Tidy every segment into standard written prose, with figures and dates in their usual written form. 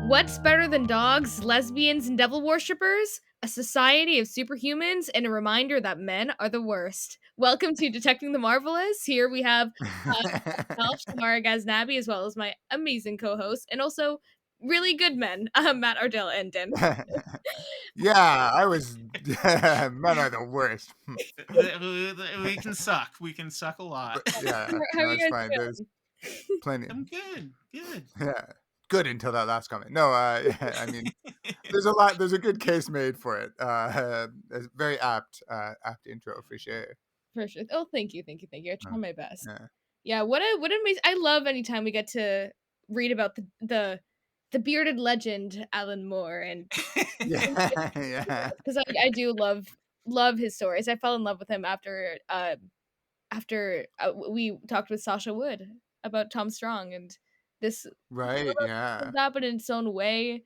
What's better than dogs, lesbians, and devil worshippers? A society of superhumans and a reminder that men are the worst. Welcome to Detecting the Marvelous. Here we have myself, Shaharah Ghaznavi, as well as my amazing co-host, and also really good men, Matt Ardell and Dan. Yeah, I was. Men are the worst. We can suck. We can suck a lot. But yeah, How no, are you it's guys fine. There's doing? plenty. I'm good. Good. Yeah, good until that last comment. No, yeah, I mean, there's a lot. There's a good case made for it. It's very apt intro for sure. For sure. Oh, thank you. I try my best. Yeah, Yeah, what a amazing. I love anytime we get to read about the bearded legend Alan Moore and yeah, yeah. because I do love his stories. I fell in love with him after we talked with Sasha Wood about Tom Strong, and this Right. Yeah. happened in its own way.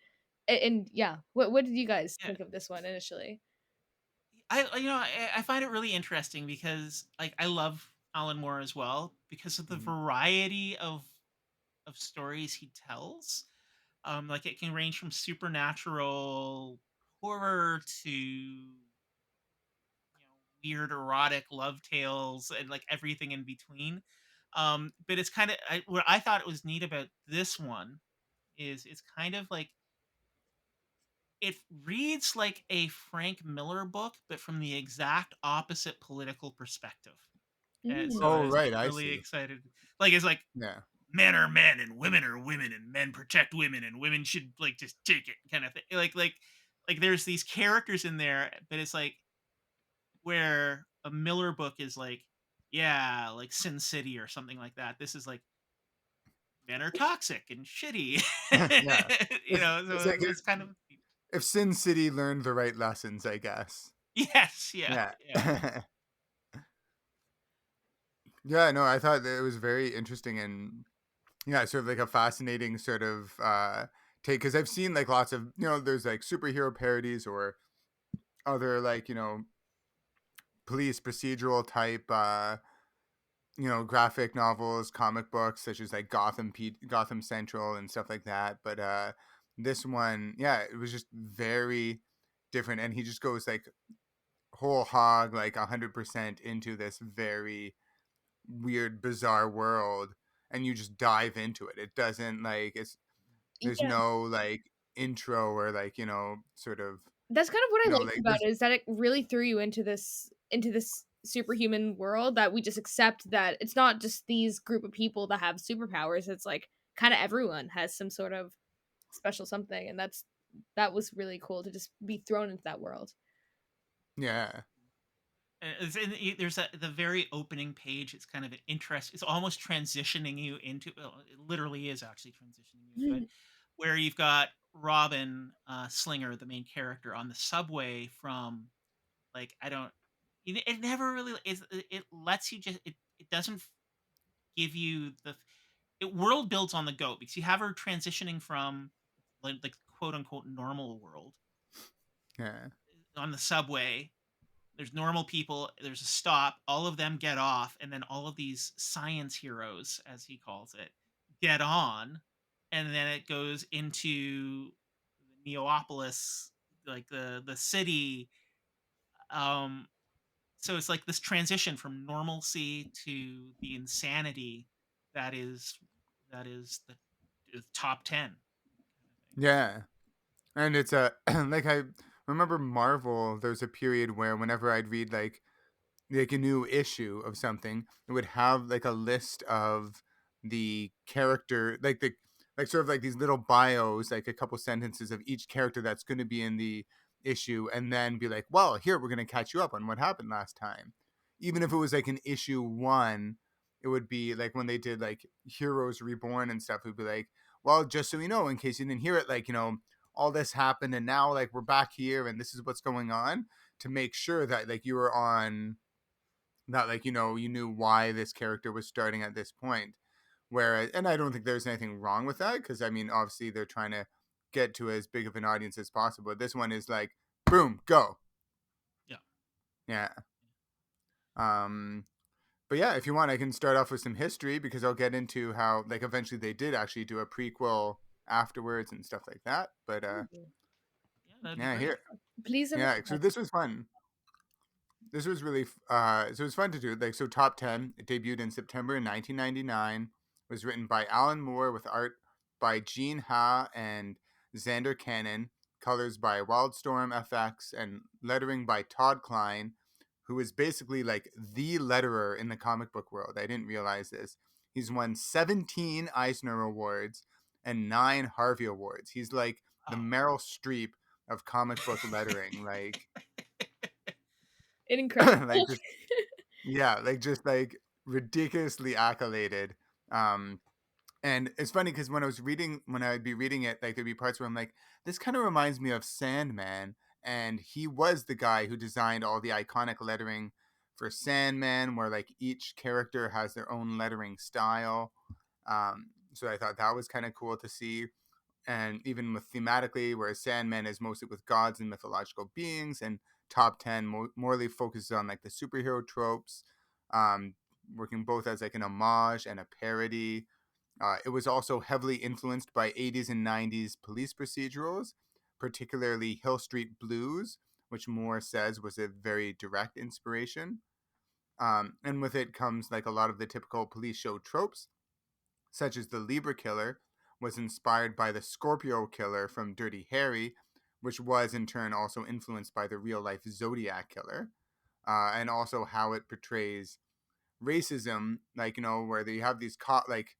And yeah, what did you guys Yeah. think of this one initially? I find it really interesting because like I love Alan Moore as well because of the Mhm. variety of stories he tells. Like it can range from supernatural horror to weird erotic love tales and like everything in between. But it's kind of what I thought it was neat about this one is it's kind of like it reads like a Frank Miller book, but from the exact opposite political perspective. And so Oh, I was like right. I really see. excited. Like it's like Yeah. men are men and women are women and men protect women and women should like just take it kind of thing. Like there's these characters in there, but it's like where a Miller book is like, yeah, like Sin City or something like that. This is like men are toxic and shitty. Yeah. It's So like it's kind of if Sin City learned the right lessons, I guess. yes, yeah, Yeah. yeah. Yeah, no, I thought that it was very interesting and yeah, sort of like a fascinating sort of take because I've seen like lots of there's like superhero parodies or other like police procedural type graphic novels, comic books such as like Gotham Central and stuff like that. But this one, yeah, it was just very different, and he just goes like whole hog like 100% into this very weird bizarre world and you just dive into it. It doesn't like there's Yeah, no like intro or like sort of that's kind of what I liked like about there's it is that it really threw you into this superhuman world that we just accept that it's not just these group of people that have superpowers. It's like kind of everyone has some sort of special something, and that was really cool to just be thrown into that world. yeah. There's the very opening page. It's kind of an interest. It's almost transitioning you into. Well, it literally is actually transitioning you into it, where you've got Robin Slinger, the main character, on the subway from like I don't. It never really is. It lets you just. It doesn't give you the. It world builds on the go because you have her transitioning from like quote unquote normal world Yeah. on the subway. There's normal people, there's a stop, all of them get off, and then all of these science heroes, as he calls it, get on, and then it goes into Neopolis, like the city. Um, so it's like this transition from normalcy to the insanity that is the top 10 kind of thing. Yeah. And it's a like I remember Marvel, there's a period where whenever I'd read like a new issue of something, it would have like a list of the character, like sort of like these little bios, like a couple sentences of each character that's going to be in the issue, and then be like, well, here we're going to catch you up on what happened last time. Even if it was like an issue one, it would be like when they did like Heroes Reborn and stuff, it would be like, well, just so you know, in case you didn't hear it, like, all this happened and now like we're back here and this is what's going on, to make sure that like you were on that, like, you knew why this character was starting at this point. Whereas, and I don't think there's anything wrong with that because I mean, obviously they're trying to get to as big of an audience as possible. This one is like, boom, go, Yeah. yeah. Um, but yeah, if you want, I can start off with some history because I'll get into how like eventually they did actually do a prequel afterwards and stuff like that. But Ooh, Yeah, that'd be yeah, great. here, please yeah. So enlighten this was fun. This was really so it was fun to do. Like so, Top 10 it debuted in September 1999. Was written by Alan Moore with art by Gene Ha and Xander Cannon, colors by Wildstorm FX, and lettering by Todd Klein, who is basically like the letterer in the comic book world. I didn't realize this. He's won 17 Eisner Awards and 9 Harvey Awards. He's like the Oh. Meryl Streep of comic book lettering. Like, incredible. like just yeah, like just like ridiculously accoladed. Um, and it's funny because when I'd be reading it, like there'd be parts where I'm like, this kind of reminds me of Sandman, and he was the guy who designed all the iconic lettering for Sandman, where like each character has their own lettering style. So I thought that was kind of cool to see, and even with thematically, whereas Sandman is mostly with gods and mythological beings, and Top 10 morely focuses on like the superhero tropes, um, working both as like an homage and a parody. It was also heavily influenced by 80s and 90s police procedurals, particularly Hill Street Blues, which Moore says was a very direct inspiration. And with it comes like a lot of the typical police show tropes, such as the Libra killer was inspired by the Scorpio killer from Dirty Harry, which was in turn also influenced by the real life Zodiac killer, and also how it portrays racism, like, you know, where they have these like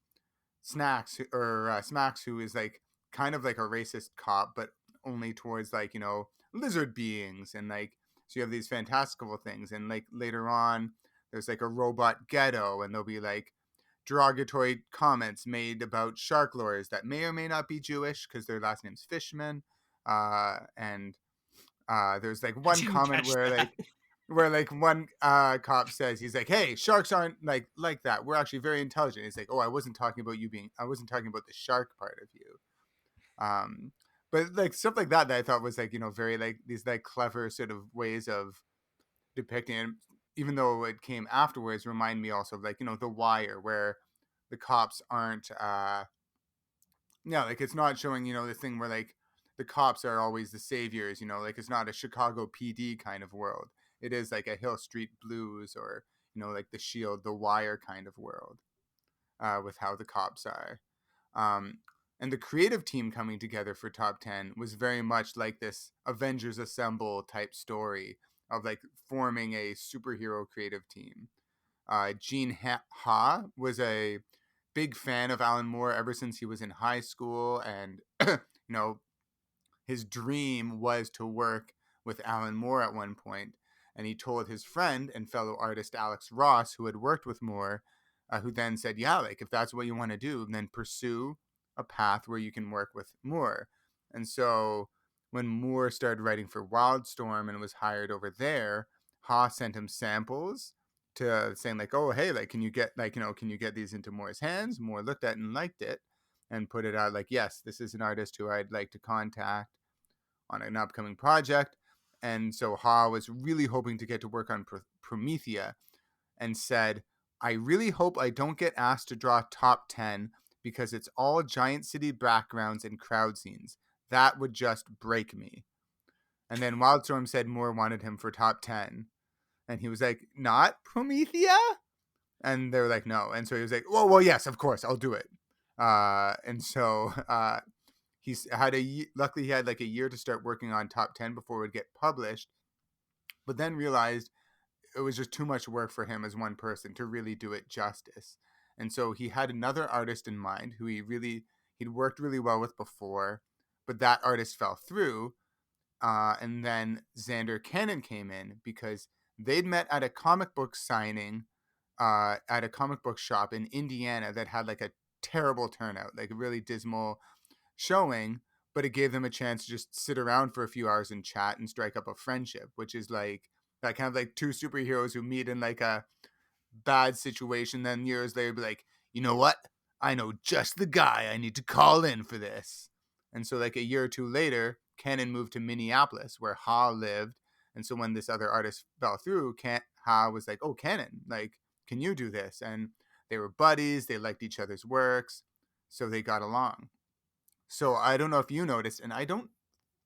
Smacks, who is like kind of like a racist cop, but only towards like, you know, lizard beings. And like, so you have these fantastical things. And like later on, there's like a robot ghetto, and there'll be like derogatory comments made about shark lawyers that may or may not be Jewish because their last name's Fishman. And there's like I one didn't comment catch that. where like one cop says, he's like, hey, sharks aren't like that, we're actually very intelligent. He's like, oh, I wasn't talking about the shark part of you. But like stuff like that I thought was like, you know, very like these like clever sort of ways of depicting it, even though it came afterwards. Remind me also of like, you know, The Wire, where the cops aren't yeah, like it's not showing, you know, the thing where like the cops are always the saviors, you know, like it's not a Chicago PD kind of world. It is like a Hill Street Blues, or, you know, like The Shield, The Wire kind of world, with how the cops are. Um, and the creative team coming together for Top 10 was very much like this Avengers Assemble type story of like forming a superhero creative team. Gene Ha was a big fan of Alan Moore ever since he was in high school, and you know, his dream was to work with Alan Moore at one point. And he told his friend and fellow artist Alex Ross, who had worked with Moore, who then said, yeah, like if that's what you want to do, then pursue a path where you can work with Moore. And so when Moore started writing for Wildstorm and was hired over there, Haas sent him samples to saying like, oh, hey, like, can you get like, you know, can you get these into Moore's hands? Moore looked at it and liked it and put it out like, yes, this is an artist who I'd like to contact on an upcoming project. And so Ha was really hoping to get to work on Promethea, and said, I really hope I don't get asked to draw Top 10 because it's all giant city backgrounds and crowd scenes. That would just break me. And then Wildstorm said Moore wanted him for Top 10. And he was like, not Promethea? And they were like, no. And so he was like, well, yes, of course, I'll do it. And so he's had luckily he had like a year to start working on Top 10 before it would get published, but then realized it was just too much work for him as one person to really do it justice. And so he had another artist in mind who he'd worked really well with before, but that artist fell through. And then Xander Cannon came in because they'd met at a comic book signing at a comic book shop in Indiana that had like a terrible turnout, like a really dismal showing, but it gave them a chance to just sit around for a few hours and chat and strike up a friendship, which is like that kind of like two superheroes who meet in like a bad situation, then years later be like, you know what? I know just the guy I need to call in for this. And so, like a year or two later, Cannon moved to Minneapolis, where Ha lived. And so, when this other artist fell through, Ha was like, "Oh, Cannon, like, can you do this?" And they were buddies. They liked each other's works, so they got along. So I don't know if you noticed, and I don't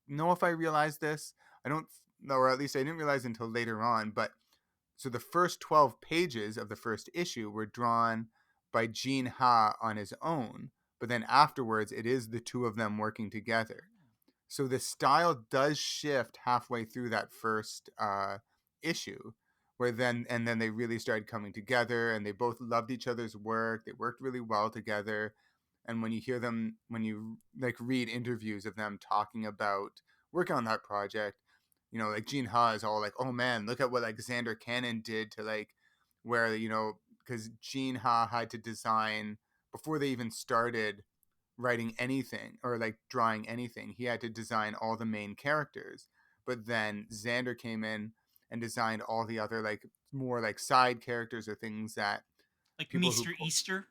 know if I realized this. I don't know, or at least I didn't realize until later on. But so the first 12 pages of the first issue were drawn by Gene Ha on his own, but then afterwards it is the two of them working together. So the style does shift halfway through that first issue, where then they really started coming together, and they both loved each other's work. They worked really well together. And when you hear them, when you like read interviews of them talking about working on that project, like Gene Ha is all like, "Oh man, look at what like Xander Cannon did to like where because Gene Ha had to design before they even started writing anything or like drawing anything. He had to design all the main characters, but then Xander came in and designed all the other like more like side characters or things that Like people who Meester Easter,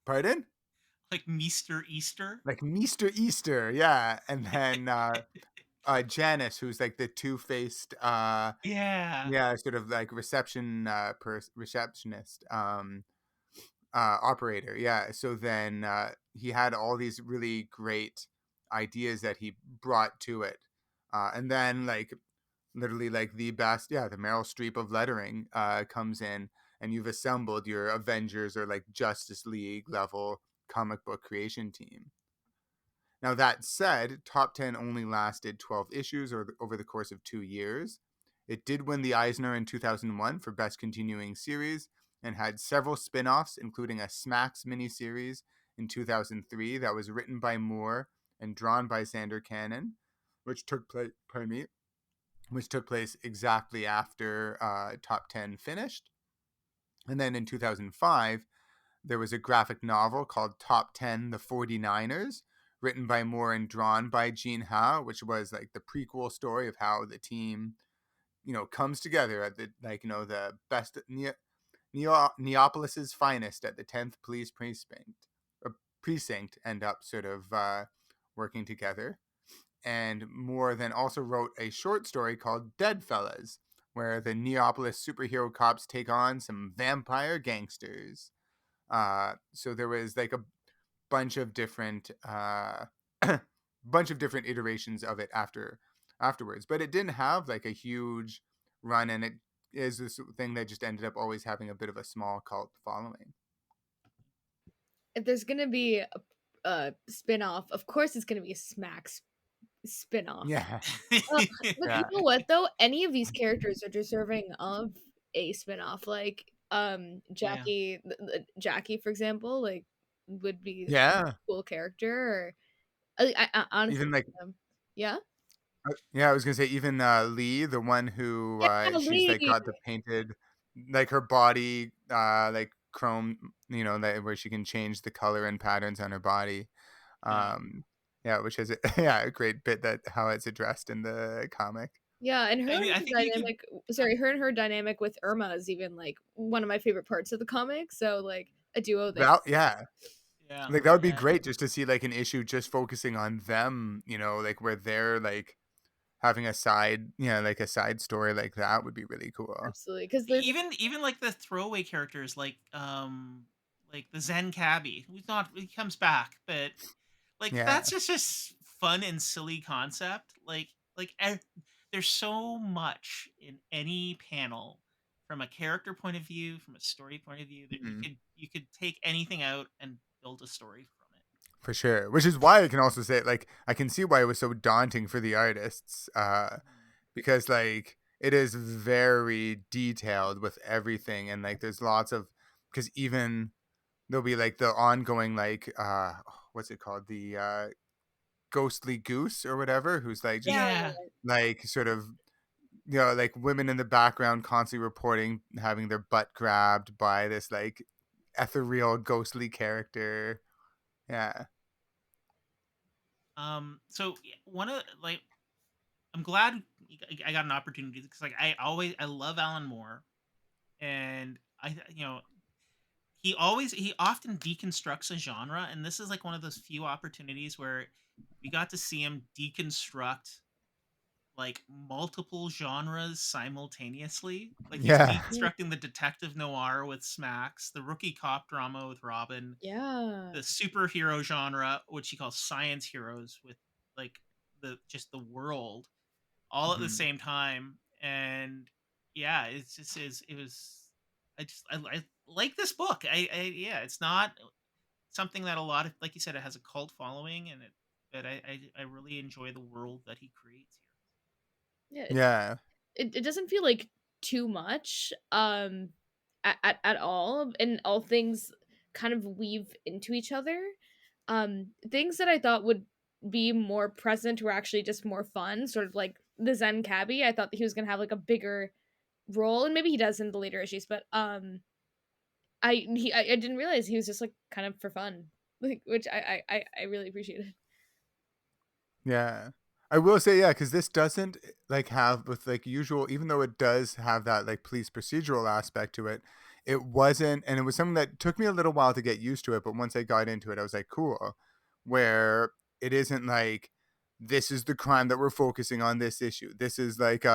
pardon." like Meester Easter. Like Meester Easter, yeah, and then Janice, who's like the two-faced, Yeah. yeah, sort of like receptionist, operator, yeah. So then he had all these really great ideas that he brought to it, and then like literally like the best, yeah, the Meryl Streep of lettering comes in, and you've assembled your Avengers or like Justice League level comic book creation team. Now, that said, Top 10 only lasted 12 issues over the course of 2 years. It did win the Eisner in 2001 for Best Continuing Series and had several spin offs, including a Smacks miniseries in 2003 that was written by Moore and drawn by Xander Cannon, which took place, pardon me, which took place exactly after Top 10 finished. And then in 2005, there was a graphic novel called Top 10 The 49ers, written by Moore and drawn by Gene Ha, which was like the prequel story of how the team, comes together at the best Neapolis's finest at the 10th Police Precinct end up sort of working together. And Moore then also wrote a short story called Dead Fellas, where the Neapolis superhero cops take on some vampire gangsters. So there was like a bunch of different bunch of different iterations of it afterwards, but it didn't have like a huge run, and it is this thing that just ended up always having a bit of a small cult following. If there's gonna be a spin-off, of course it's gonna be a Smacks spin-off. Yeah. Uh, but you Yeah. know what though? Any of these characters are deserving of a spin-off. Like, Yeah. Jackie, for example, like would be a Yeah. cool character. Or I honestly, Even like yeah, yeah, I was gonna say even Lee, the one who yeah, she's like Lee. got the painted like her body like chrome, that where she can change the color and patterns on her body. Yeah. Um, yeah, which is yeah, a great bit that how it's addressed in the comic. Yeah, and I mean, I think you could. her and her dynamic with Irma is even like one of my favorite parts of the comic. So like a duo there. Yeah, Yeah. like that would be Yeah. great just to see like an issue just focusing on them. Like where they're like having a side, like a side story like that would be really cool. Absolutely, because there's Even like the throwaway characters, like the Zen cabbie, who's not he comes back, but like Yeah. that's just fun and silly concept. There's so much in any panel from a character point of view, from a story point of view, that Mhm. you could take anything out and build a story from it. For sure. Which is why I can also say like I can see why it was so daunting for the artists. Mhm. Because like it is very detailed with everything, and like there's lots of because even there'll be like the ongoing like what's it called, the ghostly goose or whatever, who's like just yeah, Yeah. like sort of like women in the background constantly reporting having their butt grabbed by this like ethereal ghostly character. Yeah. So one of like I'm glad I got an opportunity because like I love Alan Moore, and he often deconstructs a genre, and this is like one of those few opportunities where we got to see him deconstruct like multiple genres simultaneously. Like he's Yeah. Yeah. deconstructing the detective noir with Smacks, the rookie cop drama with Robin, Yeah. the superhero genre, which he calls science heroes, with like the just the world all at the Mhm. same time. And yeah, it's just is it was I like this book. I yeah, it's not something that a lot of, like you said, it has a cult following, and it but I really enjoy the world that he creates here. Yeah, Yeah. it doesn't feel like too much, at all, and all things kind of weave into each other. Things that I thought would be more present were actually just more fun, sort of like the Zen cabbie. I thought that he was gonna have like a bigger role, and maybe he does in the later issues, but I didn't realize he was just like kind of for fun, like which I really appreciated. Yeah. I will say, yeah, because this doesn't like have with like usual, even though it does have that like police procedural aspect to it, it wasn't, and it was something that took me a little while to get used to it. But once I got into it, I was like, cool. Where it isn't like this is the crime that we're focusing on this issue. This is like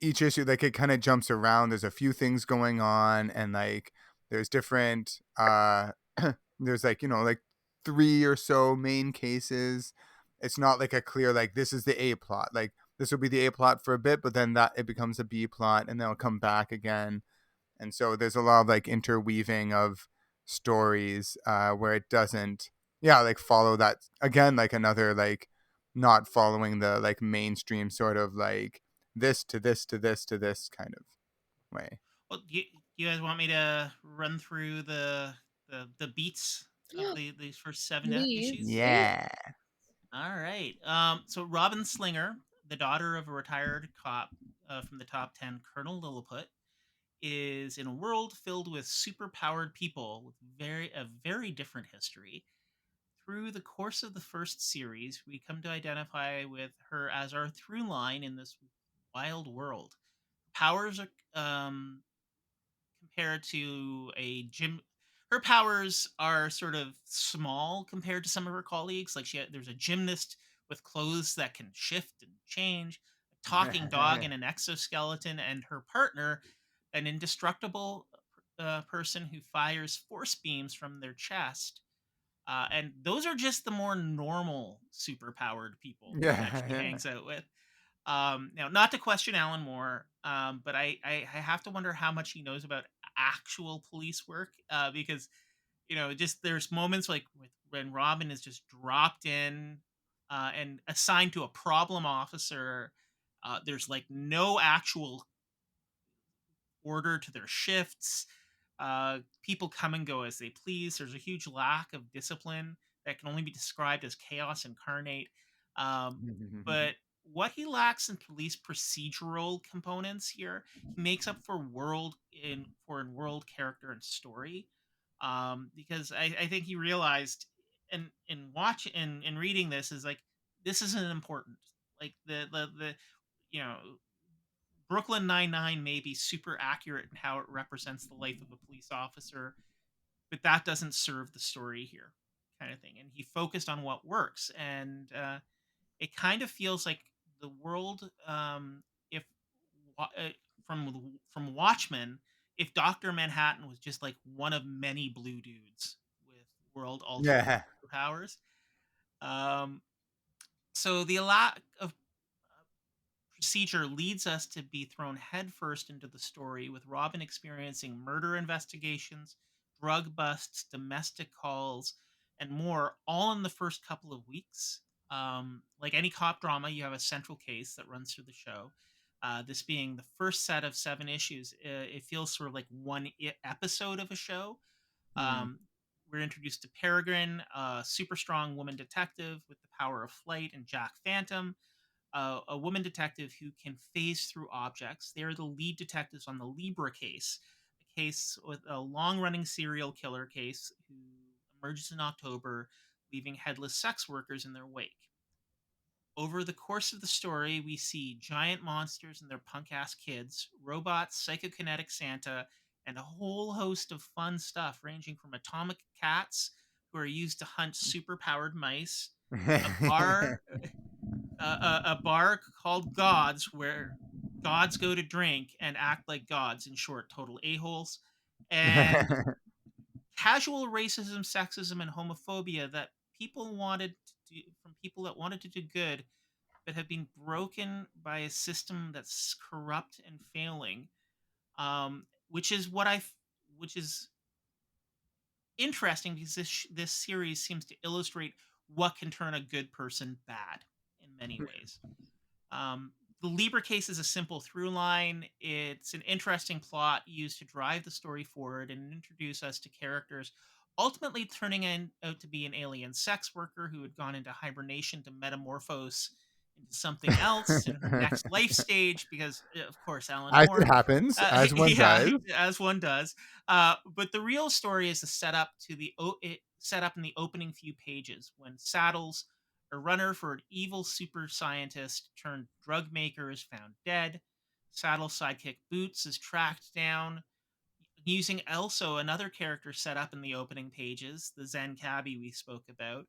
each issue like it kind of jumps around. There's a few things going on, and like there's different there's like, like three or so main cases. It's not like a clear like this is the A plot. Like this will be the A plot for a bit, but then that it becomes a B plot and then it'll come back again. And so there's a lot of like interweaving of stories where it doesn't, yeah, like follow that again, like another like not following the like mainstream sort of like this to this to this to this kind of way. Well, do you guys want me to run through the beats of these first seven Please, issues? yeah. Yeah. All right. So Robin Slinger, the daughter of a retired cop from the top 10, Colonel Lilliput, is in a world filled with superpowered people with a very different history. Through the course of the first series, we come to identify with her as our through line in this wild world. Powers are compared to a gym. Her powers are sort of small compared to some of her colleagues. Like there's a gymnast with clothes that can shift and change, a talking dog and an exoskeleton, and her partner, an indestructible person who fires force beams from their chest. And those are just the more normal superpowered people that she Yeah. hangs out with. Now, not to question Alan Moore, but I have to wonder how much he knows about actual police work, because just there's moments like when Robin is just dropped in and assigned to a problem officer. There's like no actual order to their shifts. People come and go as they please. There's a huge lack of discipline that can only be described as chaos incarnate. Um, but what he lacks in police procedural components here, he makes up for world character and story. Because I think he realized in reading this is like this isn't important. Like the you know Brooklyn Nine-Nine may be super accurate in how it represents the life of a police officer, but that doesn't serve the story here, kind of thing. And he focused on what works, and it kind of feels like the world, if wa- uh, from Watchmen, if Doctor Manhattan was just like one of many blue dudes with world-altering Yeah. powers. Um, so the lack of procedure leads us to be thrown headfirst into the story, with Robin experiencing murder investigations, drug busts, domestic calls, and more, all in the first couple of weeks. Like any cop drama, you have a central case that runs through the show. This being the first set of 7 issues, it feels sort of like one episode of a show. Mm. Um, we're introduced to Peregrine, a super strong woman detective with the power of flight, and Jack Phantom, a woman detective who can phase through objects. They are the lead detectives on the Libra case, a case with a long running serial killer case who emerges in October, leaving headless sex workers in their wake. Over the course of the story, we see giant monsters and their punk ass kids, robots, psychokinetic Santa, and a whole host of fun stuff, ranging from atomic cats who are used to hunt super powered mice, a bar a bar called Gods, where gods go to drink and act like gods. In short, total a-holes, and casual racism, sexism, and homophobia that people wanted to do, from people that wanted to do good, but have been broken by a system that's corrupt and failing. Which is which is interesting because this series seems to illustrate what can turn a good person bad in many ways. Um, the Lieber case is a simple through line. It's an interesting plot used to drive the story forward and introduce us to characters, ultimately turning out to be an alien sex worker who had gone into hibernation to metamorphose into something else in her next life stage. Because, of course, Alan As it Moore. happens, as one Yeah, does. as one does. But the real story is the setup set up in the opening few pages when Saddles, a runner for an evil super scientist turned drug maker, is found dead. Saddle's sidekick Boots is tracked down using also another character set up in the opening pages, the Zen cabbie we spoke about,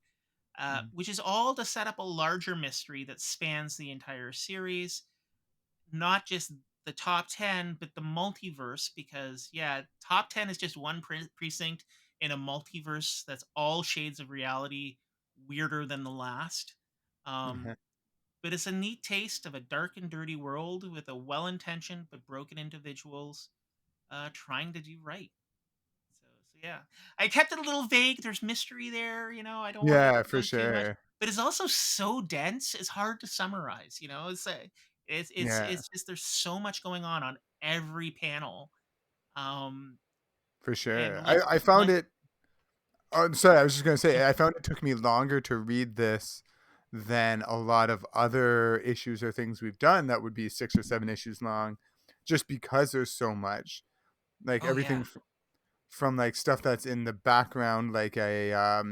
which is all to set up a larger mystery that spans the entire series, not just the top 10, but the multiverse. Because, yeah, top 10 is just one precinct in a multiverse that's all shades of reality, weirder than the last. Um, but it's a neat taste of a dark and dirty world with a well intentioned but broken individuals trying to do right. So yeah, I kept it a little vague. There's mystery there, I don't want to Yeah, get for into too much, sure. but it's also so dense. It's hard to summarize. It's just there's so much going on every panel. Um, For and sure. I found like it. Oh, I'm sorry. I was just gonna yeah, say I found it took me longer to read this than a lot of other issues or things we've done that would be 6 or 7 issues long, just because there's so much. Like oh everything yeah, from like stuff that's in the background, like a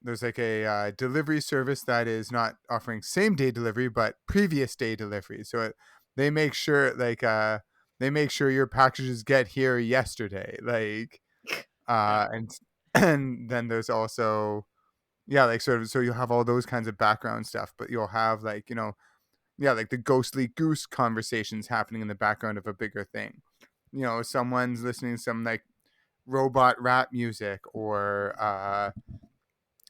there's like a delivery service that is not offering same day delivery but previous day delivery. So they make sure they make sure your packages get here yesterday. Like yeah, and and then there's also yeah, like sort of so you'll have all those kinds of background stuff, but you'll have like, yeah, like the ghostly goose conversations happening in the background of a bigger thing. Someone's listening to some like robot rap music or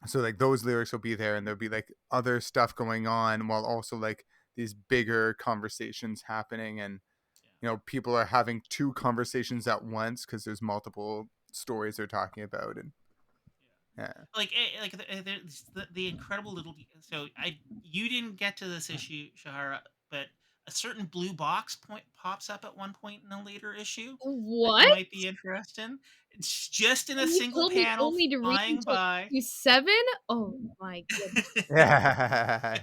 so like those lyrics will be there and there'll be like other stuff going on while also like these bigger conversations happening, and yeah. people are having two conversations at once because there's multiple stories they're talking about. And Yeah. yeah. The incredible little so I you didn't get to this issue, Shahara, but a certain blue box point pops up at one point in a later issue that you What? might be interested in. It's just in a And you single told me panel only to read flying until by. issue 7? Oh my goodness. Yeah.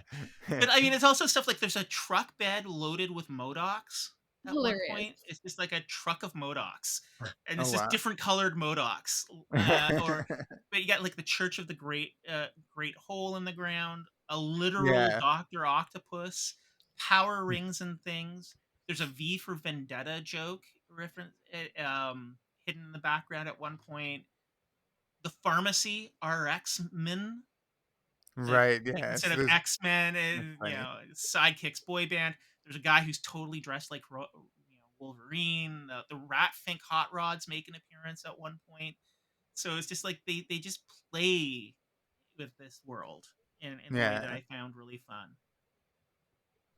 But I mean, it's also stuff like there's a truck bed loaded with Modocs at one Hilarious. point. It's just like a truck of Modocs, and Oh it's just wow. different colored Modocs. Or, but you got like the Church of the Great Hole in the ground, a literal Yeah. Doctor Octopus, power rings and things. There's a V for Vendetta joke reference, hidden in the background at one point. The pharmacy RX Min, the Right, like, yeah, instead so of there's X-Men that's and, funny. sidekicks boy band, there's a guy who's totally dressed like Wolverine. The Rat Fink Hot Rods make an appearance at one point. So it's just like they just play with this world in a way that Yeah. I found really fun.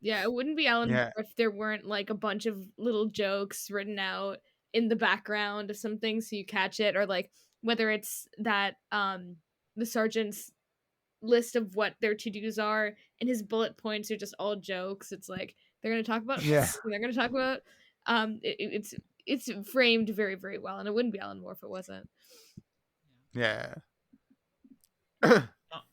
Yeah, it wouldn't be Alan Yeah. Moore if there weren't, like, a bunch of little jokes written out in the background of something so you catch it, or, like, whether it's that, the sergeant's list of what their to-dos are, and his bullet points are just all jokes. It's like, they're gonna talk about Yeah. this, and they're gonna talk about it's framed very, very well, and it wouldn't be Alan Moore if it wasn't. Yeah. Yeah.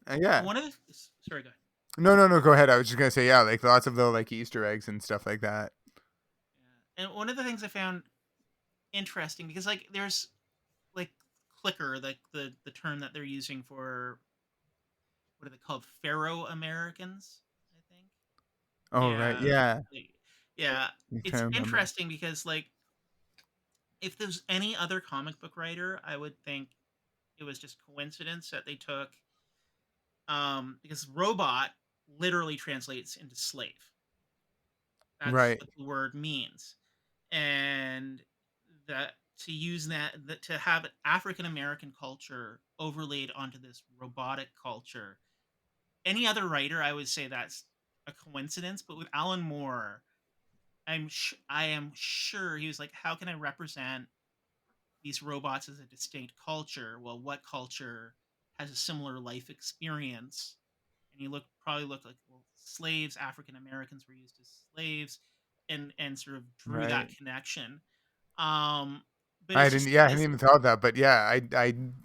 Yeah. One of the sorry, go ahead. No, no, no, go ahead. I was just gonna say, yeah, like lots of little like Easter eggs and stuff like that. Yeah. And one of the things I found interesting, because like there's like clicker, like the term that they're using for, what are they called? Pharaoh Americans, I think. Oh right, Yeah. yeah. Like, yeah. I'm It's trying to remember. interesting because like if there's any other comic book writer, I would think it was just coincidence that they took, because robot literally translates into slave. That's Right. what the word means. And that to use that to have African American culture overlaid onto this robotic culture. Any other writer, I would say that's a coincidence, but with Alan Moore, I am sure he was like, how can I represent these robots as a distinct culture? Well, what culture has a similar life experience? And you probably look like, well, slaves, African Americans were used as slaves, and sort of drew that Right. connection. Um, but I it's didn't. just Yeah, I hadn't it's even thought of that. But yeah,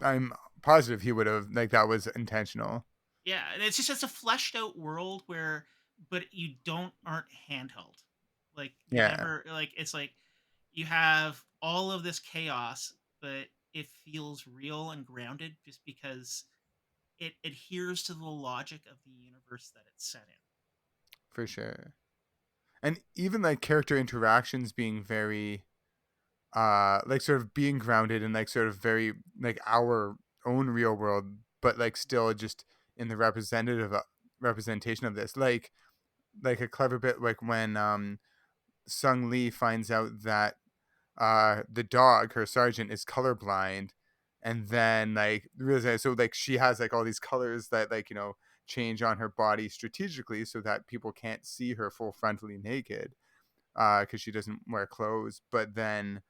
I'm positive he would have like that was intentional. yeah, and it's just it's a fleshed out world where, but you don't aren't handheld. Like you Yeah, never like it's like you have all of this chaos, but it feels real and grounded just because it adheres to the logic of the universe that it's set in. for sure. And even like character interactions being very like sort of being grounded in like sort of very like our own real world, but like still just in the representation of this. Like a clever bit like when Sung Lee finds out that the dog, her sergeant, is colorblind, and then like realize so like she has like all these colors that like change on her body strategically so that people can't see her full frontally naked because she doesn't wear clothes. But then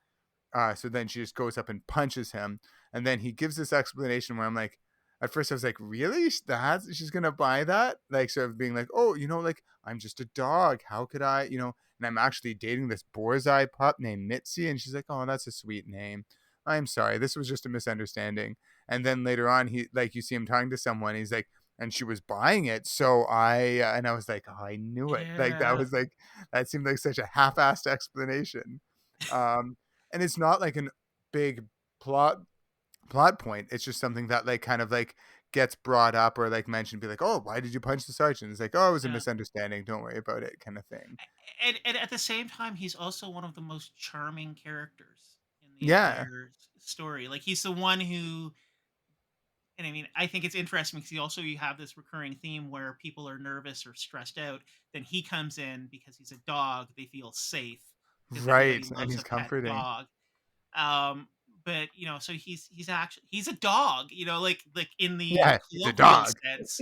so then she just goes up and punches him, and then he gives this explanation where I'm like, at first I was like, really? That's she's gonna buy that? Like sort of being like, oh, like I'm just a dog. How could I, And I'm actually dating this boar's eye pup named Mitzi, and she's like, oh, that's a sweet name. I'm sorry, this was just a misunderstanding. And then later on, he like you see him talking to someone. He's like, and she was buying it, so and I was like, oh, I knew it. Like that Yeah, was like that seemed like such a half-assed explanation. Um, and it's not like an big plot plot point. It's just something that like kind of like gets brought up or like mentioned, be like, oh, why did you punch the sergeant? It's like, oh, it was a yeah. misunderstanding, don't worry about it, kind of thing. And at the same time, he's also one of the most charming characters in the Yeah, entire story. Like he's the one who, and I mean, I think it's interesting because you have this recurring theme where people are nervous or stressed out. Then he comes in because he's a dog; they feel safe because everybody right, and loves he's a pet comforting. dog. Um, but so he's a dog, like in the Yeah, he's a colloquial dog. sense,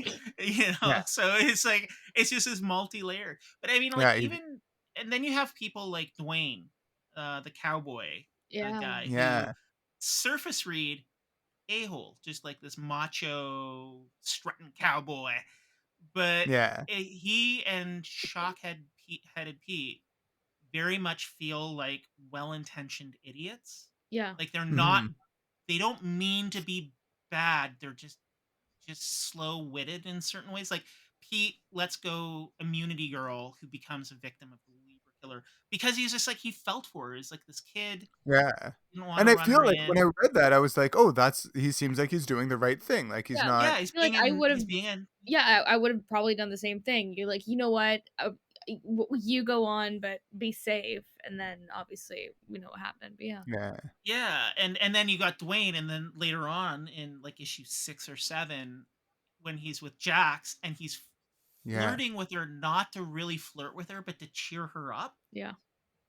Yeah, So it's like it's just this multi-layered. But I mean, like yeah, even and then you have people like Dwayne, the cowboy, Yeah. guy who yeah, surface read a-hole, just like this macho strutting cowboy. But yeah, he and headed Pete very much feel like well-intentioned idiots. Yeah. Like hmm, they don't mean to be bad. They're just slow-witted in certain ways. Like Pete lets go Immunity Girl, who becomes a victim of the Libra killer because he's just like he felt for her. He's like this kid yeah. didn't want And to I run feel her like when I in. read that, I was like, oh, he seems like he's doing the right thing. Like he's Yeah. not, Yeah, I feel like I he's would've being in. yeah, I would've probably done the same thing. You're like, "You know what? You go on, but be safe." And then obviously we know what happened, but yeah. yeah, Yeah, and then you got Dwayne, and then later on in like issue 6 or 7, when he's with Jax and he's yeah, flirting with her, not to really flirt with her, but to cheer her up, Yeah.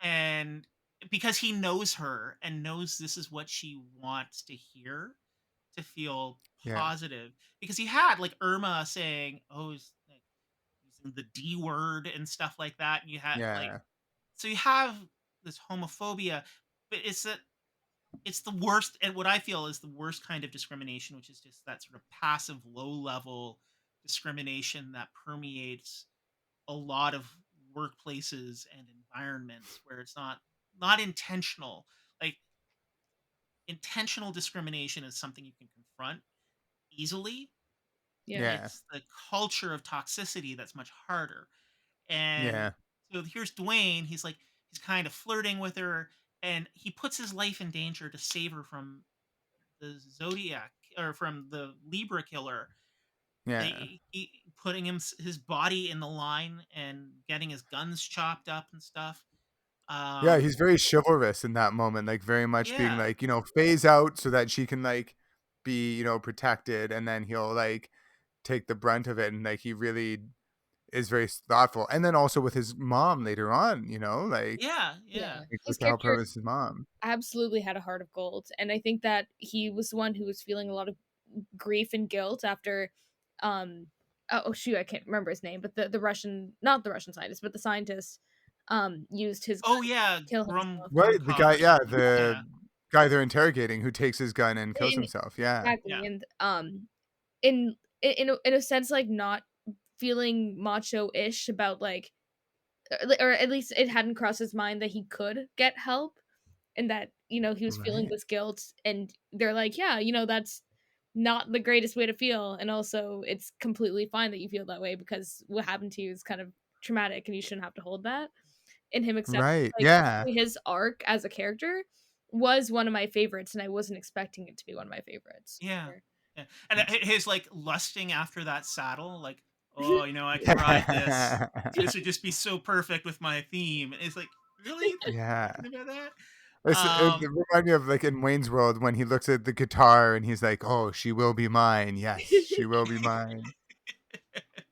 and because he knows her and knows this is what she wants to hear to feel yeah, positive. Because he had like Irma saying, "Oh, he's like using the D word and stuff like that," and you had like yeah, so you have this homophobia, but it's the worst, and what I feel is the worst kind of discrimination, which is just that sort of passive, low level discrimination that permeates a lot of workplaces and environments where it's not intentional. Like intentional discrimination is something you can confront easily. Yeah. yeah, It's the culture of toxicity that's much harder. And yeah, so here's Dwayne. He's kind of flirting with her, and he puts his life in danger to save her from the Zodiac or from the Libra killer. yeah, He putting his body in the line and getting his guns chopped up and stuff. Yeah, Um, he's very chivalrous in that moment, like, very much being yeah, like, phase out so that she can, like, be, protected, and then he'll, like, take the brunt of it, and, like, he really is very thoughtful. And then also with his mom later on, yeah, Yeah. yeah, he goes His to help her character with his mom. absolutely had a heart of gold, and I think that he was the one who was feeling a lot of grief and guilt after, um oh shoot, I can't remember his name, but the Russian, not the Russian scientist, but the scientist, used his oh gun yeah, to kill himself. Right, the Grumkov guy, or yeah, something. the Yeah, guy they're interrogating who takes his gun and kills And himself, yeah. exactly, yeah, and, in a sense, like, not feeling macho-ish about, like, or at least it hadn't crossed his mind that he could get help, and that, he was feeling Right. this guilt, and they're like, "Yeah, that's not the greatest way to feel, and also it's completely fine that you feel that way because what happened to you is kind of traumatic, and you shouldn't have to hold that." And him accepting, Right, like, yeah. his arc as a character was one of my favorites, and I wasn't expecting it to be one of my favorites. yeah, Sure. yeah. And his like lusting after that saddle, like, oh, I could ride this. This would just be so perfect with my theme. And it's like, really Yeah. thinking about that? It Um, reminded me of, like, in Wayne's World when he looks at the guitar and he's like, "Oh, she will be mine. Yes, she will be mine."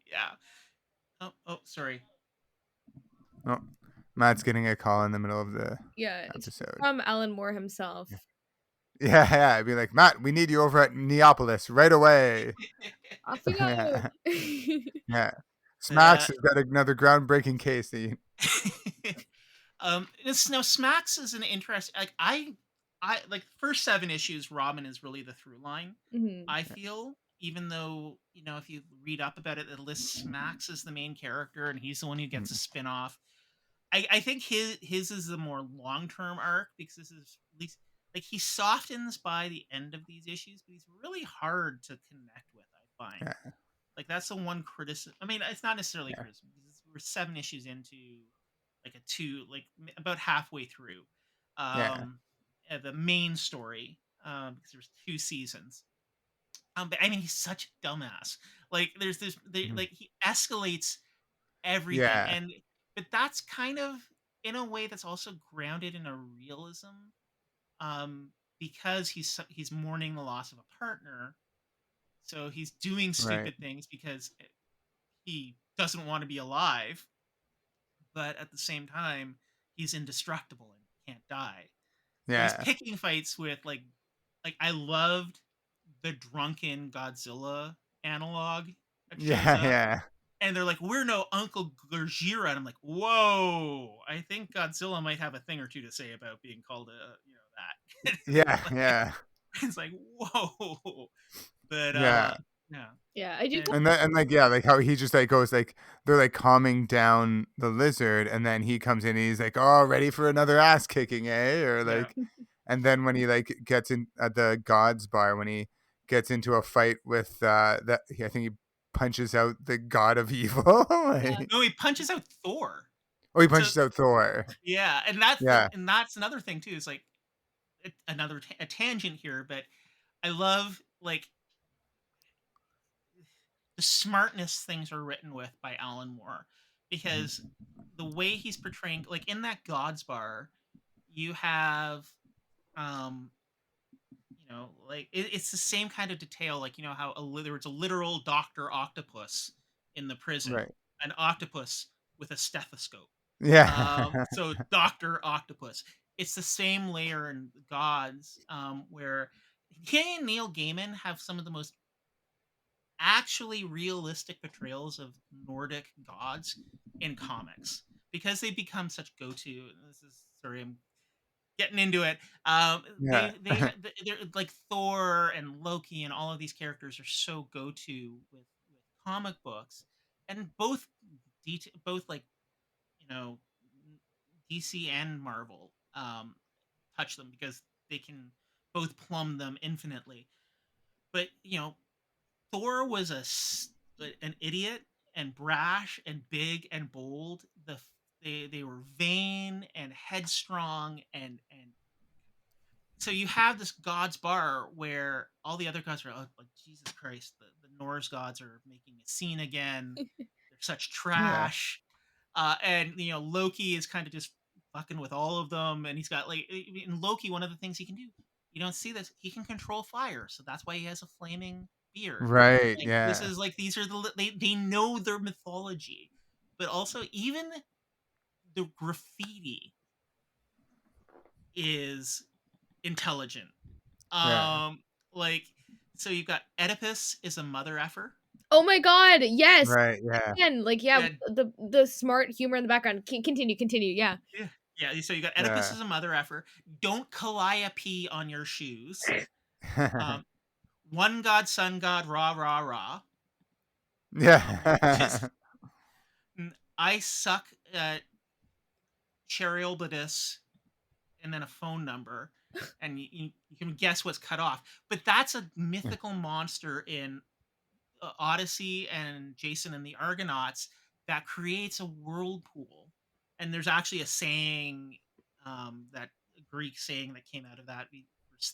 yeah. Oh, sorry. Oh, Matt's getting a call in the middle of the Yeah, it's episode. from Alan Moore himself. Yeah. Yeah, yeah, I'd be like, "Matt, we need you over at Neapolis right away." Off we Yeah, go. yeah. uh, Smacks has got another groundbreaking case that you now Smacks is an interest. Like I like first 7 issues. Robin is really the through line. Mhm. I feel, even though if you read up about it, it lists Max as the main character, and he's the one who gets a mm, spin off. I think his is a more long term arc because this is at least like he softens by the end of these issues, but he's really hard to connect with. I find yeah, like that's the one criticism. I mean, it's not necessarily yeah, criticism because we're 7 issues into like a two, like about halfway through yeah, um the main story because there's 2 seasons. But I mean, he's such a dumbass. Like, mhm, like he escalates everything, yeah, and but that's kind of in a way that's also grounded in a realism, because he's mourning the loss of a partner, so he's doing right, stupid things because he doesn't want to be alive, but at the same time, he's indestructible and can't die. So he's yeah, picking fights with like I loved the drunken Godzilla analog that shows yeah, up. yeah, And they're like, we're no Uncle Gojira. And I'm like, whoa, I think Godzilla might have a thing or two to say about being called that. yeah, Like, yeah, it's like, whoa. But yeah. yeah. Yeah, I do. And And like, yeah, like how he just like goes like they're like calming down the lizard, and then he comes in and he's like, "Oh, ready for another ass kicking, eh?" Or yeah. like, and then when he like gets in at the Gods bar, when he gets into a fight with I think he punches out the God of Evil. Yeah. Like, No, he punches out Thor. oh, he So punches out Thor. yeah, Yeah, and that's another thing too. Is like another a tangent here, but I love like the smartness things are written with by Alan Moore because mhm, the way he's portraying, like in that God's bar, you have um like it's the same kind of detail, like how there was a literal Doctor Octopus in the prison, right. an octopus with a stethoscope. Yeah, So Doctor Octopus, it's the same layer in Gods, where he and Neil Gaiman have some of the most actually realistic portrayals of Nordic gods in comics because they become such go-to. This is sorry, I'm getting into it. yeah, They're like Thor and Loki and all of these characters are so go-to with comic books, and both like you know DC and Marvel touch them because they can both plumb them infinitely. But Thor was an idiot and brash and big and bold. They were vain and headstrong, and so you have this God's bar where all the other gods are like Jesus Christ. The Norse gods are making a scene again. They're such yeah, trash, and Loki is kind of just fucking with all of them, and he's got like in Loki. One of the things he can do, you don't see this, he can control fire, so that's why he has a flaming beard. Right, Like this yeah. is like these are they know their mythology, but also even the graffiti is intelligent. Yeah. Um, like so you've got Oedipus is a mother effer. Oh my god, yes! Right, yeah. Again, like, yeah, Yeah, the smart humor in the background. Continue, yeah. yeah, yeah. So you got Oedipus Yeah. is a mother effer. Don't calliope on your shoes. Um, one god, sun god, rah rah rah. Just Yeah. I suck at Cheryl and then a phone number, and you can guess what's cut off. But that's a mythical monster in Odyssey and Jason and the Argonauts that creates a whirlpool. And there's actually a saying, that a Greek saying that came out of that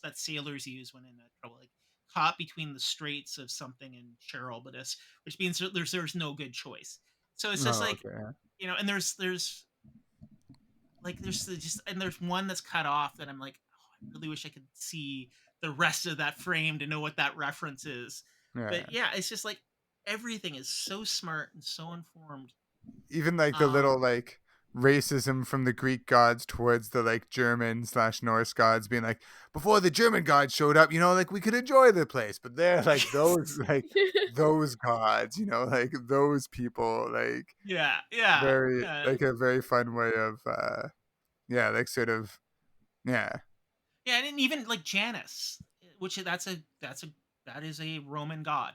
that sailors use when in trouble, like caught between the straits of something in Cheryl, which means there's no good choice. So it's just Oh, like, okay. and there's like just and there's one that's cut off that I'm like, oh, I really wish I could see the rest of that frame to know what that reference is. But Yeah. yeah, it's just like everything is so smart and so informed. Even like the Um, little like racism from the Greek gods towards the like German slash Norse gods being like, before the German gods showed up, like we could enjoy the place, but they're like those gods, like those people, like yeah, yeah, very like a very fun way of yeah, like sort of yeah. yeah, and even like Janus, which that is a Roman god.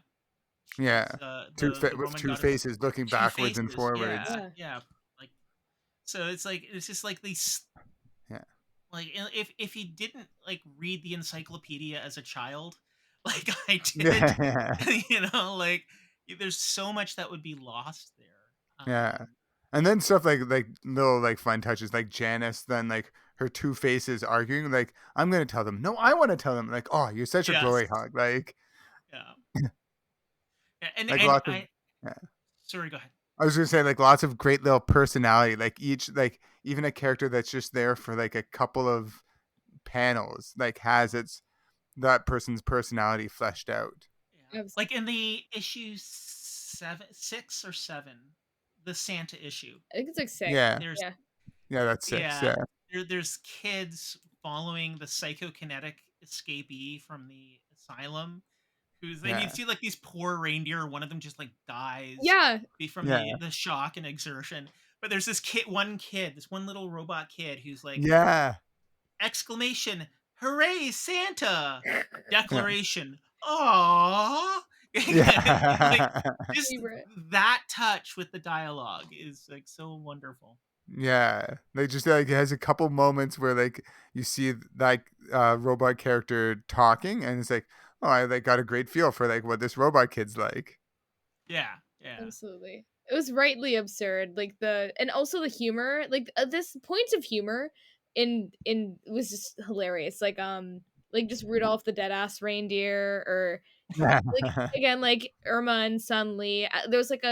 Yeah. She's Two the with Roman two god of faces looking two backwards and faces. forwards. Yeah, Yeah. yeah, like so it's just like these. Yeah. Like, if he didn't, like, read the encyclopedia as a child, like I did, Yeah. like, there's so much that would be lost there. Yeah. And then stuff like little like fun touches like Janice then like her two faces arguing like I'm gonna tell them. No, I want to tell them. Like, oh, you're such a Yes. glory hog. Yeah. Yeah, Like and lots of I yeah. sorry, go ahead. I was gonna say like lots of great little personality. Like each like even a character that's just there for like a couple of panels like has its that person's personality fleshed out. Yeah. Like, Absolutely. in the issue 6 or 7, the Santa issue, I think it's like 6. Yeah. there's Yeah. Yeah, that's six. yeah, Yeah. there's kids following the psychokinetic escapee from the asylum, who's and you Yeah. see like these poor reindeer. One of them just like dies Yeah. from Yeah. the shock and exertion. But there's this one little robot kid who's like Yeah. exclamation, "Hooray, Santa!" Yeah. Declaration, "Aww." Like Yeah. just Favorite. that touch with the dialogue is like so wonderful. Yeah, they just like it has a couple moments where like you see like robot character talking, and it's like, oh, I like got a great feel for like what this robot kid's like. Yeah, yeah, Absolutely. It was rightly absurd, like, and also the humor, like, this points of humor in was just hilarious, like, just Rudolph the dead ass reindeer, or like, again, like, Irma and Sun Lee, there was, like,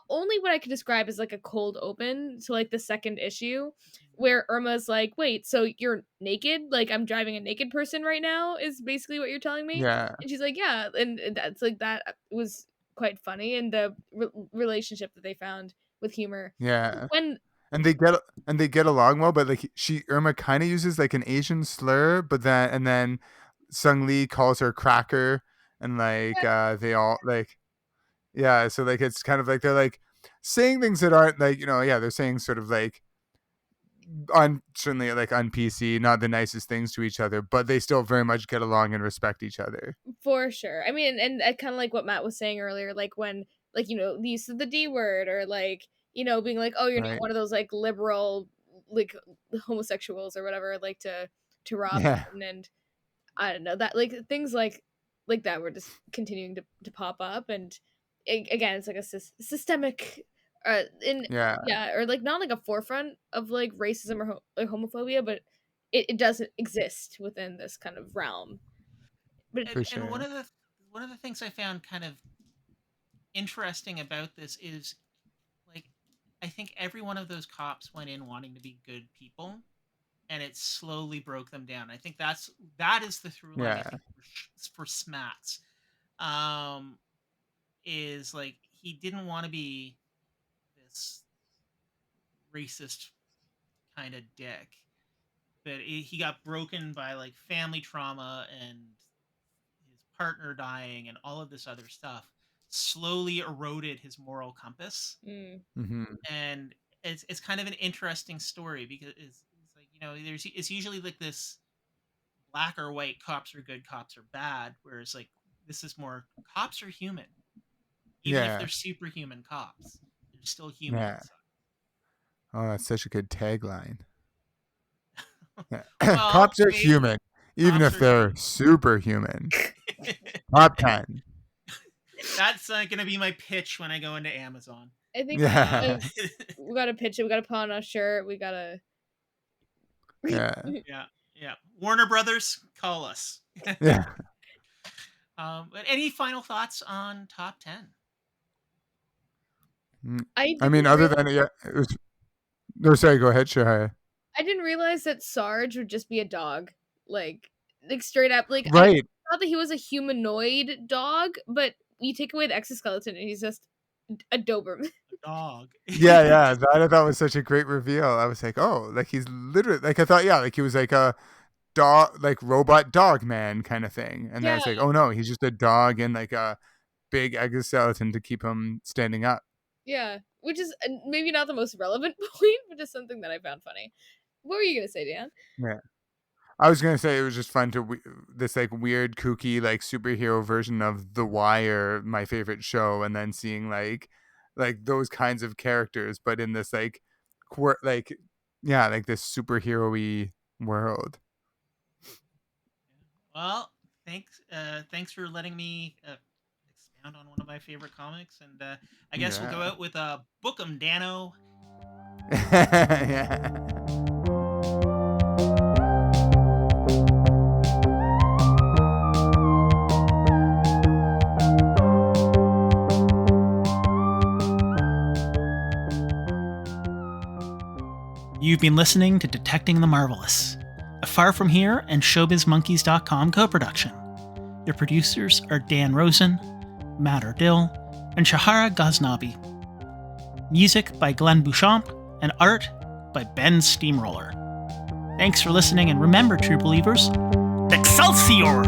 only what I could describe as, like, a cold open to, like, the 2nd issue, where Irma's like, "Wait, so you're naked? Like, I'm driving a naked person right now, is basically what you're telling me?" Yeah, And she's like, "Yeah," and that's, like, that was quite funny, and the relationship that they found with humor. yeah, When and they get along well, but like she Irma kind of uses like an Asian slur, but then Sung Lee calls her cracker, and like they all like yeah, so like it's kind of like they're like saying things that aren't like yeah they're saying sort of like certainly like on PC, not the nicest things to each other, but they still very much get along and respect each other. For sure. I mean, and kind of like what Matt was saying earlier, like when, like, the use of the D word, or like, being like, oh, you're not Right. one of those like liberal, like, homosexuals or whatever, like to Robin, Yeah. and I don't know that, like, things like that were just continuing to pop up, and again, it's like a systemic, in Yeah. yeah, or like not like a forefront of like racism or, or homophobia, but it doesn't exist within this kind of realm. But For And sure. one of the things I found kind of interesting about this is like I think every one of those cops went in wanting to be good people, and it slowly broke them down. I think that is the through line. I Yeah. think for Smats, um, is like he didn't want to be this racist kind of dick, but he got broken by like family trauma and his partner dying and all of this other stuff slowly eroded his moral compass. Mm. Hmm. And it's kind of an interesting story because it's like, it's usually like this black or white, cops are good, cops are bad, whereas like this is more cops are human, even if Yeah. they're superhuman cops, they're still human Yeah. inside. Oh, that's such a good tagline. Yeah. Well, Cops are maybe human, even cops if are human. they're superhuman. Top 10. That's going to be my pitch when I go into Amazon. I think Yeah. we gotta pitch it. We gotta put on a shirt. We gotta. Yeah. Yeah, yeah. Warner Brothers, call us. Yeah. But any final thoughts on top 10? Mm. I I mean, didn't other real than yeah, it was. No, sorry. Go ahead, Shahara. I didn't realize that Sarge would just be a dog. Like straight up. Like I Right. thought that he was a humanoid dog, but you take away the exoskeleton and he's just a Doberman. A dog. Yeah, yeah. That I thought was such a great reveal. I was like, oh, like he's literally like I thought, yeah, like he was like a dog, like robot dog man kind of thing. And then Yeah, it's like, oh no, he's just a dog and like a big exoskeleton to keep him standing up. yeah. Which is maybe not the most relevant point, but just something that I found funny. What were you gonna say, Dan? Yeah. I was gonna say it was just fun to this like weird kooky like superhero version of The Wire, my favorite show, and then seeing like those kinds of characters, but in this like like yeah, like this superhero-y world. Well, thanks for letting me expound on one of my favorite comics, and I guess we'll go Yeah. out with Book 'em, Dano. Yeah. You've been listening to Detecting the Marvelous, a Far From Here and ShowbizMonkeys.com co-production. Your producers are Dan Rosen, Matt Erdill, and Shaharah Ghaznavi. Music by Glenn Bouchamp, and art by Ben Steamroller. Thanks for listening, and remember, true believers, Excelsior!